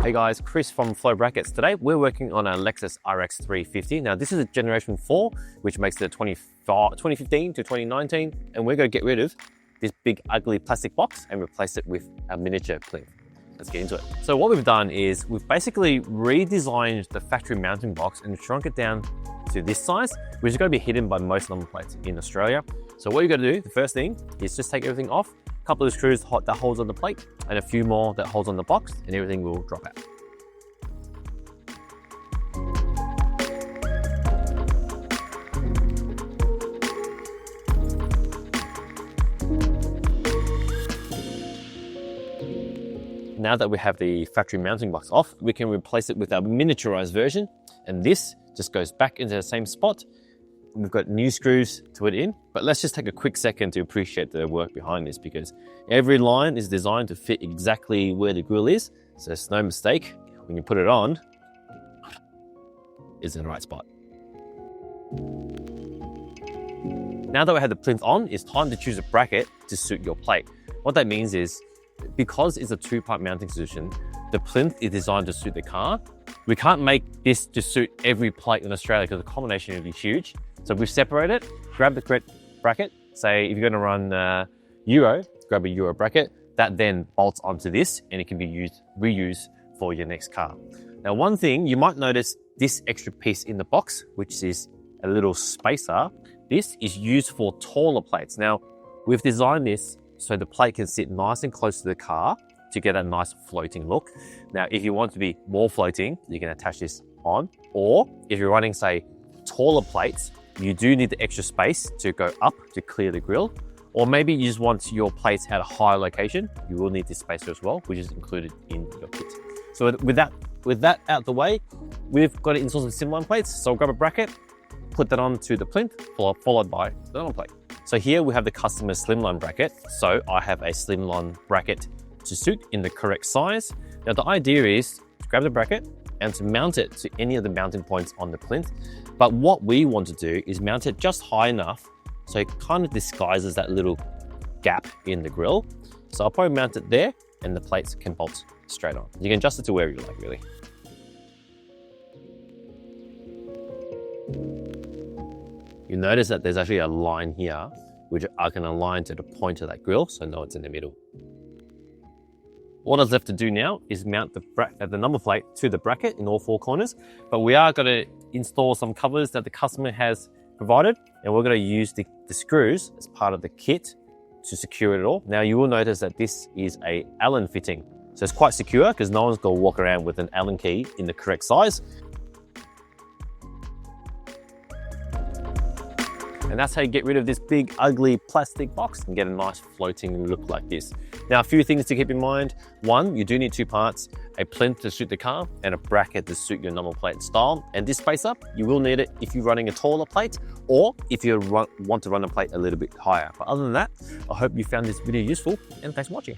Hey guys, Chris from Flow Brackets. Today we're working on a Lexus RX350. Now this is a generation 4, which makes it a 2015 to 2019, and we're going to get rid of this big ugly plastic box and replace it with a miniature Plinth. Let's get into it. So what we've done is we've basically redesigned the factory mounting box and shrunk it down to this size, which is going to be hidden by most number plates in Australia. So what you got to do, the first thing is just take everything off, a couple of screws that holds on the plate, and a few more that holds on the box, and everything will drop out. Now that we have the factory mounting box off, we can replace it with our miniaturized version, and this just goes back into the same spot. We've got new screws to put in, but let's just take a quick second to appreciate the work behind this, because every line is designed to fit exactly where the grille is, so it's no mistake. When you put it on, it's in the right spot. Now that we have the plinth on, it's time to choose a bracket to suit your plate. What that means is, because it's a two-part mounting solution, the plinth is designed to suit the car. We can't make this to suit every plate in Australia because the combination would be huge. So we've separated, grab the correct bracket. Say if you're gonna run Euro, grab a Euro bracket. That then bolts onto this and it can be reused for your next car. Now, one thing you might notice, this extra piece in the box, which is a little spacer, this is used for taller plates. Now, we've designed this so the plate can sit nice and close to the car to get a nice floating look. Now, if you want to be more floating, you can attach this on, or if you're running, say, taller plates, you do need the extra space to go up to clear the grille, or maybe you just want your plates at a higher location, you will need this spacer as well, which is included in your kit. So with that out the way, we've got to install some Slimline plates. So I'll grab a bracket, put that onto the plinth, followed by the normal plate. So here we have the customer Slimline bracket. So I have a Slimline bracket to suit in the correct size. Now the idea is to grab the bracket and to mount it to any of the mounting points on the plinth. But what we want to do is mount it just high enough so it kind of disguises that little gap in the grille. So I'll probably mount it there and the plates can bolt straight on. You can adjust it to wherever you like, really. You notice that there's actually a line here which I can align to the point of that grille so I know it's in the middle. All that's left to do now is mount the number plate to the bracket in all four corners, but we are going to install some covers that the customer has provided, and we're going to use the screws as part of the kit to secure it all. Now you will notice that this is a Allen fitting, so it's quite secure because no one's going to walk around with an Allen key in the correct size. And that's how you get rid of this big, ugly plastic box and get a nice floating look like this. Now, a few things to keep in mind. One, you do need two parts, a plinth to suit the car and a bracket to suit your normal plate style. And this spacer, you will need it if you're running a taller plate or if you want to run a plate a little bit higher. But other than that, I hope you found this video useful and thanks for watching.